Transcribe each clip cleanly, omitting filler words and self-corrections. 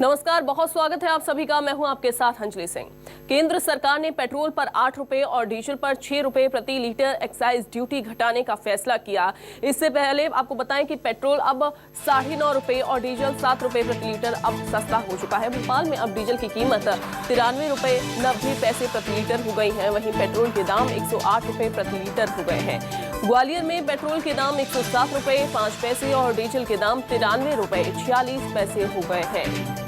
नमस्कार, बहुत स्वागत है आप सभी का। मैं हूं आपके साथ अंजलि सिंह। केंद्र सरकार ने पेट्रोल पर 8 रुपए और डीजल पर 6 रुपए प्रति लीटर एक्साइज ड्यूटी घटाने का फैसला किया। इससे पहले आपको बताएं कि पेट्रोल अब 9.5 रुपए और डीजल 7 रुपए प्रति लीटर अब सस्ता हो चुका है। भोपाल में अब डीजल की कीमत 93 रुपए 90 पैसे प्रति लीटर हो गई है। वहीं पेट्रोल के दाम 108 रुपए प्रति लीटर हो गए हैं। ग्वालियर में पेट्रोल के दाम 107 रुपए 5 पैसे और डीजल के दाम 93 रुपए 46 पैसे हो गए हैं।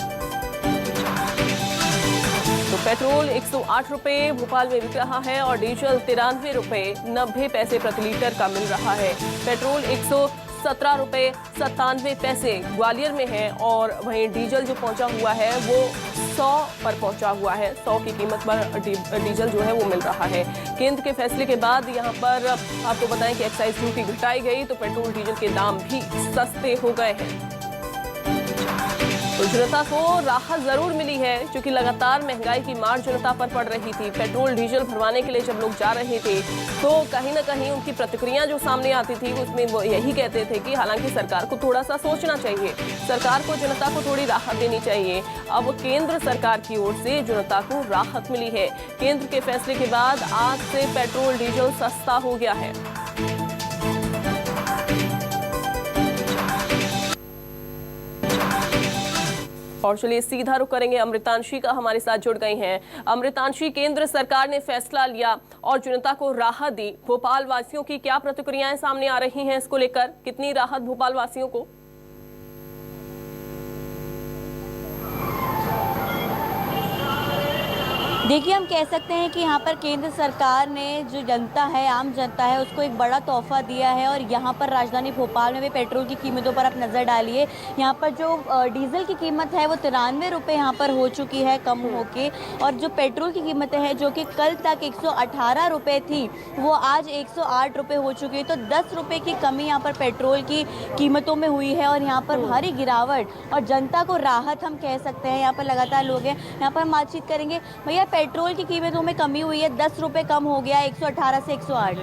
तो पेट्रोल 108 रुपए भोपाल में बिक रहा है और डीजल 93 रुपए 90 पैसे प्रति लीटर का मिल रहा है। पेट्रोल 117 रुपए 97 पैसे ग्वालियर में है और वहीं डीजल जो पहुंचा हुआ है वो 100 पर पहुंचा हुआ है। 100 की कीमत पर डीजल जो है वो मिल रहा है। केंद्र के फैसले के बाद यहां पर आपको बताएं कि एक्साइज ड्यूटी घटाई गई तो पेट्रोल डीजल के दाम भी सस्ते हो गए हैं। तो जनता को राहत जरूर मिली है, क्योंकि लगातार महंगाई की मार जनता पर पड़ रही थी। पेट्रोल डीजल भरवाने के लिए जब लोग जा रहे थे तो कहीं ना कहीं उनकी प्रतिक्रिया जो सामने आती थी उसमें वो यही कहते थे कि हालांकि सरकार को थोड़ा सा सोचना चाहिए, सरकार को जनता को थोड़ी राहत देनी चाहिए। अब केंद्र सरकार की ओर से जनता को राहत मिली है। केंद्र के फैसले के बाद आज से पेट्रोल डीजल सस्ता हो गया है। और चलिए सीधा रुख करेंगे अमृतांशी का, हमारे साथ जुड़ गई हैं। अमृतांशी, केंद्र सरकार ने फैसला लिया और जनता को राहत दी। भोपाल वासियों की क्या प्रतिक्रियाएं सामने आ रही हैं इसको लेकर? कितनी राहत भोपाल वासियों को? देखिए, हम कह सकते हैं कि यहाँ पर केंद्र सरकार ने जो जनता है, आम जनता है, उसको एक बड़ा तोहफा दिया है। और यहाँ पर राजधानी भोपाल में भी पेट्रोल की कीमतों पर आप नज़र डालिए। यहाँ पर जो डीजल की कीमत है वो 93 रुपये यहाँ पर हो चुकी है कम होके, और जो पेट्रोल की कीमतें हैं जो कि कल तक 118 रुपये थी वो आज 108 रुपये हो चुकी है। तो 10 रुपये की कमी यहाँ पर पेट्रोल की कीमतों में हुई है और यहाँ पर भारी गिरावट और जनता को राहत हम कह सकते हैं। यहाँ पर लगातार लोग हैं, यहाँ पर हम बातचीत करेंगे। भैया, पेट्रोल की कीमतों में कमी हुई है, 10 रुपए कम हो गया, 118 से 108।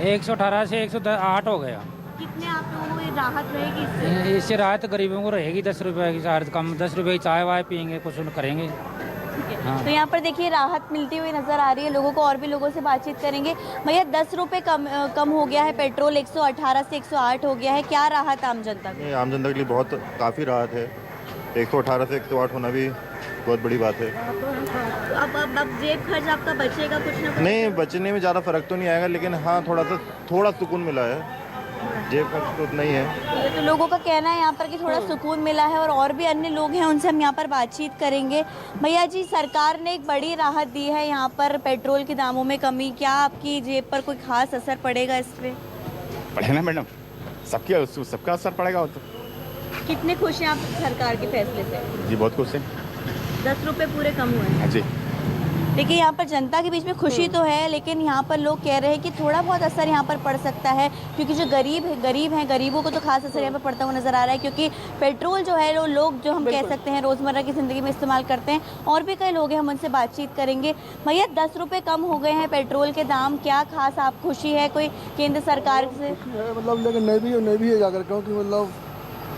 118 से 108 हो गया। कितने आप लोगों को राहत रहेगी इससे? राहत गरीबों को रहेगी 10 रुपए की चार्ज कम, 10 रुपए की चाय वाय पियेंगे, कुछ करेंगे। हाँ। तो यहाँ पर देखिए राहत मिलती हुई नजर आ रही है लोगों को। और भी लोगों से बातचीत करेंगे। भैया, 10 रुपए कम हो गया है पेट्रोल, 118 से 108 हो गया है। क्या राहत आम जनता को? आम जनता के लिए बहुत काफ़ी राहत है। 118 से 108 होना भी बहुत बड़ी बात है। अब जेब खर्च आपका बचेगा कुछ ना कुछ? नहीं, बचने में ज़्यादा फर्क तो नहीं आएगा, लेकिन हाँ थोड़ा सुकून मिला है। जेब खर्च तो उतना ही है। तो लोगों का कहना है यहाँ पर कि थोड़ा सुकून मिला है। और भी अन्य लोग हैं, उनसे हम यहाँ पर बातचीत करेंगे। भैया जी, सरकार ने एक बड़ी राहत दी है यहाँ पर पेट्रोल के दामों में कमी। क्या आपकी जेब पर कोई खास असर पड़ेगा इस पर? पड़ेगा मैडम, सबका असर पड़ेगा। तो कितने खुश हैं आप सरकार के फैसले से? जी बहुत खुश हैं। 10 रुपए पूरे कम हुए हैं। हाँ जी। देखिए, यहाँ पर जनता के बीच में खुशी तो है, लेकिन यहाँ पर लोग कह रहे हैं कि थोड़ा बहुत असर यहाँ पर पड़ सकता है, क्योंकि जो गरीब हैं, गरीबों को तो खास असर यहाँ पर पड़ता हुआ नजर आ रहा है। क्योंकि पेट्रोल जो है वो लोग जो हम कह सकते हैं रोज़मर्रा की ज़िंदगी में इस्तेमाल करते हैं। और भी कई लोग हैं, हम उनसे बातचीत करेंगे। भैया, 10 रुपये कम हो गए हैं पेट्रोल के दाम, क्या खास आप खुशी है कोई केंद्र सरकार से? मतलब लेकिन नहीं भी है जाकर, क्योंकि मतलब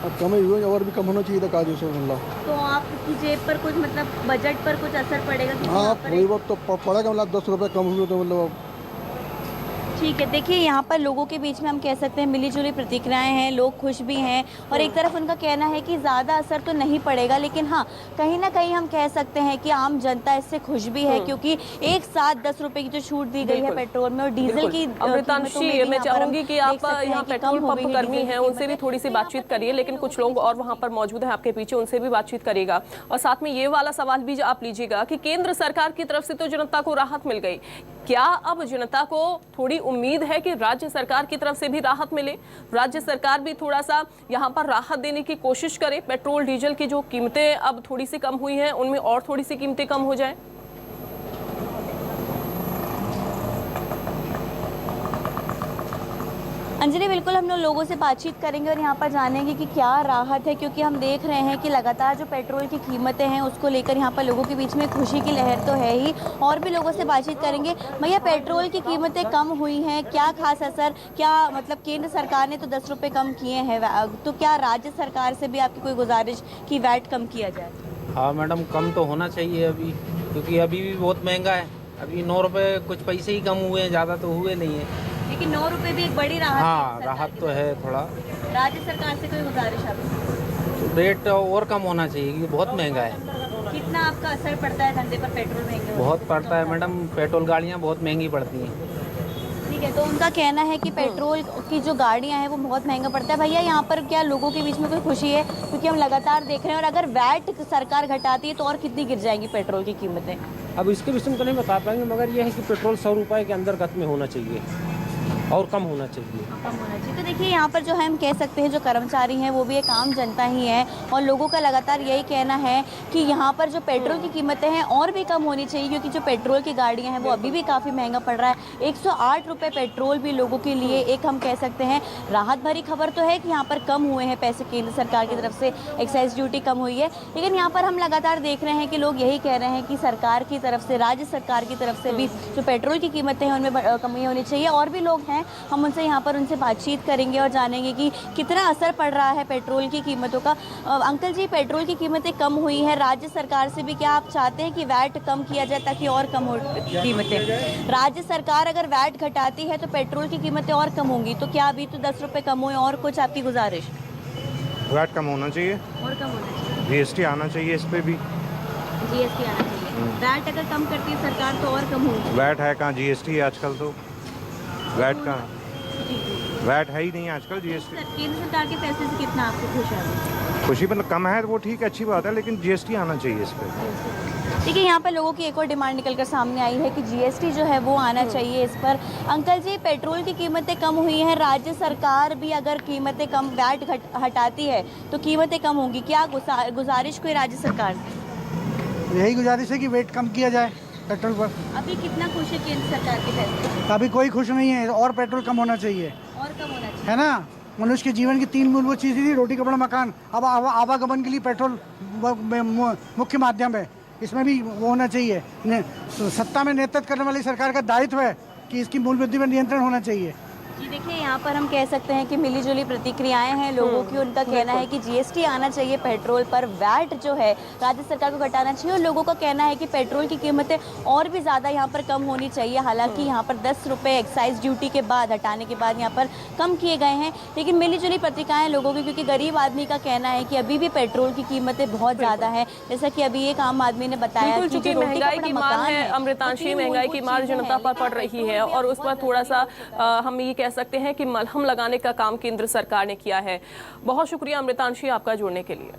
अब कम ही हुए और भी कम होना चाहिए था काजू से। मतलब तो आपकी जेब पर कुछ, मतलब बजट पर कुछ असर पड़ेगा? हाँ, थोड़ी बहुत तो पड़ेगा। मतलब 10 रुपये कम हुए तो मतलब ठीक है। देखिए, यहाँ पर लोगों के बीच में हम कह सकते हैं मिलीजुली प्रतिक्रियाएं हैं, लोग खुश भी हैं और एक तरफ उनका कहना है कि ज़्यादा असर तो नहीं पड़ेगा, लेकिन हाँ, कहीं ना कहीं हम कह सकते हैं कि आम जनता इससे खुश भी है, क्योंकि एक साथ 10 रुपए की जो छूट दी गई है पेट्रोल में और डीजल की। अमृतांशी, मैं चाहूंगी कि आप यहाँ पेट्रोल पंप कर्मी हैं उनसे भी थोड़ी सी बातचीत करिए, लेकिन कुछ लोग और वहाँ पर मौजूद हैं आपके पीछे, उनसे भी बातचीत करिएगा। और साथ में ये वाला सवाल भी आप लीजिएगा कि केंद्र सरकार की तरफ से तो जनता को राहत मिल गई, क्या अब जनता को थोड़ी उम्मीद है कि राज्य सरकार की तरफ से भी राहत मिले, राज्य सरकार भी थोड़ा सा यहाँ पर राहत देने की कोशिश करे, पेट्रोल डीजल की जो कीमतें अब थोड़ी सी कम हुई हैं उनमें और थोड़ी सी कीमतें कम हो जाए? अंजलि, बिल्कुल हम लोगों से बातचीत करेंगे और यहाँ पर जानेंगे कि क्या राहत है, क्योंकि हम देख रहे हैं कि लगातार जो पेट्रोल की कीमतें हैं उसको लेकर यहाँ पर लोगों के बीच में खुशी की लहर तो है ही। और भी लोगों से बातचीत करेंगे। भैया, पेट्रोल की कीमतें कम हुई हैं, क्या खास असर, क्या मतलब केंद्र सरकार ने तो 10 रुपये कम किए हैं, तो क्या राज्य सरकार से भी आपकी कोई गुजारिश कि वैट कम किया जाए? हाँ मैडम, कम तो होना चाहिए अभी, क्योंकि अभी भी बहुत महंगा है। अभी 9 रुपये कुछ पैसे ही कम हुए हैं, ज़्यादा तो हुए नहीं है। लेकिन 9 रुपए भी एक बड़ी राहत हाँ, है सरकार राहत की तो तरफ है थोड़ा। से। राज्य सरकार से कोई गुजारिश आपकी? रेट और कम होना चाहिए, क्योंकि बहुत महंगा है। कितना आपका असर पड़ता है धंधे पर पेट्रोल महंगे होने बहुत पड़ता है मैडम, पेट्रोल गाड़ियाँ बहुत महंगी पड़ती हैं। ठीक है, तो उनका कहना है कि पेट्रोल की जो गाड़ियां हैं वो बहुत महंगा पड़ता है। भैया यहाँ पर क्या लोगों के बीच में कोई खुशी है? क्योंकि हम लगातार देख रहे हैं, और अगर वैट सरकार घटाती है तो और कितनी गिर जाएंगी पेट्रोल की कीमतें? अब इसके विषय में तो नहीं बता पाएंगे, मगर यह है कि पेट्रोल 100 रुपये के अंतर्गत में होना चाहिए और कम होना चाहिए। कम होना चाहिए। तो देखिए यहाँ पर जो है हम कह सकते हैं जो कर्मचारी हैं वो भी एक आम जनता ही है, और लोगों का लगातार यही कहना है कि यहाँ पर जो पेट्रोल की कीमतें हैं और भी कम होनी चाहिए, क्योंकि जो पेट्रोल की गाड़ियाँ हैं वो अभी भी काफ़ी महंगा पड़ रहा है। 108 रुपये पेट्रोल भी लोगों के लिए एक हम कह सकते हैं राहत भरी खबर तो है कि यहाँ पर कम हुए हैं पैसे केंद्र सरकार की तरफ से, एक्साइज ड्यूटी कम हुई है। लेकिन यहाँ पर हम लगातार देख रहे हैं कि लोग यही कह रहे हैं कि सरकार की तरफ से, राज्य सरकार की तरफ से भी जो पेट्रोल की कीमतें हैं उनमें कमी होनी चाहिए। और भी लोग हैं, हम उनसे यहाँ पर उनसे बातचीत करेंगे और जानेंगे कि कितना असर पड़ रहा है पेट्रोल की कीमतों का। अंकल जी, पेट्रोल की कीमतें कम हुई हैं, राज्य सरकार से भी क्या आप चाहते हैं कि वैट कम किया जाए ताकि और कम हो कीमतें? राज्य सरकार अगर वैट घटाती है तो पेट्रोल की कीमतें और कम होंगी, तो क्या अभी तो 10 रुपये कम हुए? और कुछ आपकी गुजारिश? वैट कम होना चाहिए और कम होना चाहिए, जीएसटी आना चाहिए इस पे भी। जीएसटी आना चाहिए। वैट अगर कम करती है सरकार तो और कम होगी। वैट है कहाँ, जीएसटी है आजकल, तो वैट कहाँ, वैट है ही नहीं आजकल जीएसटी। केंद्र सरकार के फैसले से कितना आपको खुश है? खुशी मतलब कम है वो ठीक है, अच्छी बात है, लेकिन जीएसटी आना चाहिए इस पे। देखिए यहाँ पर लोगों की एक और डिमांड निकलकर सामने आई है कि जीएसटी जो है वो आना चाहिए इस पर। अंकल जी, पेट्रोल की कीमतें कम हुई हैं, राज्य सरकार भी अगर कीमतें कम, वैट हटाती है तो कीमतें कम होंगी, क्या गुजारिश कोई राज्य सरकार से? यही गुजारिश है कि वेट कम किया जाए पेट्रोल पर। अभी कितना खुश है केंद्र सरकार के फैसले से? अभी कोई खुश नहीं है, और पेट्रोल कम होना चाहिए, और कम होना चाहिए, है ना। मनुष्य के जीवन की 3 मूलभूत चीज़ें थी, रोटी कपड़ा मकान। अब आवागमन के लिए पेट्रोल मुख्य माध्यम है, इसमें भी वो होना चाहिए। सत्ता में नेतृत्व करने वाली सरकार का दायित्व है कि इसकी मूल बुद्धि पर नियंत्रण होना चाहिए। जी देखिए, यहाँ पर हम कह सकते हैं कि मिलीजुली प्रतिक्रियाएं हैं लोगों की। उनका कहना है कि जीएसटी आना चाहिए पेट्रोल पर, वैट जो है राज्य सरकार को घटाना चाहिए, और लोगों का कहना है कि पेट्रोल की कीमतें और भी ज़्यादा यहाँ पर कम होनी चाहिए। हालांकि यहाँ पर 10 रुपये एक्साइज ड्यूटी के बाद, हटाने के बाद यहाँ पर कम किए गए हैं, लेकिन मिलीजुली प्रतिक्रियाएं लोगों की, क्योंकि गरीब आदमी का कहना है कि अभी भी पेट्रोल की कीमतें बहुत ज़्यादा है। जैसा कि अभी एक आम आदमी ने बताया कि चूंकि महंगाई की मार है अमृतांशी, महंगाई की मार जनता पर पड़ रही है, और उस पर थोड़ा सा हम ये कह सकते हैं कि मलहम लगाने का काम केंद्र सरकार ने किया है। बहुत शुक्रिया अमृतांशी आपका जुड़ने के लिए।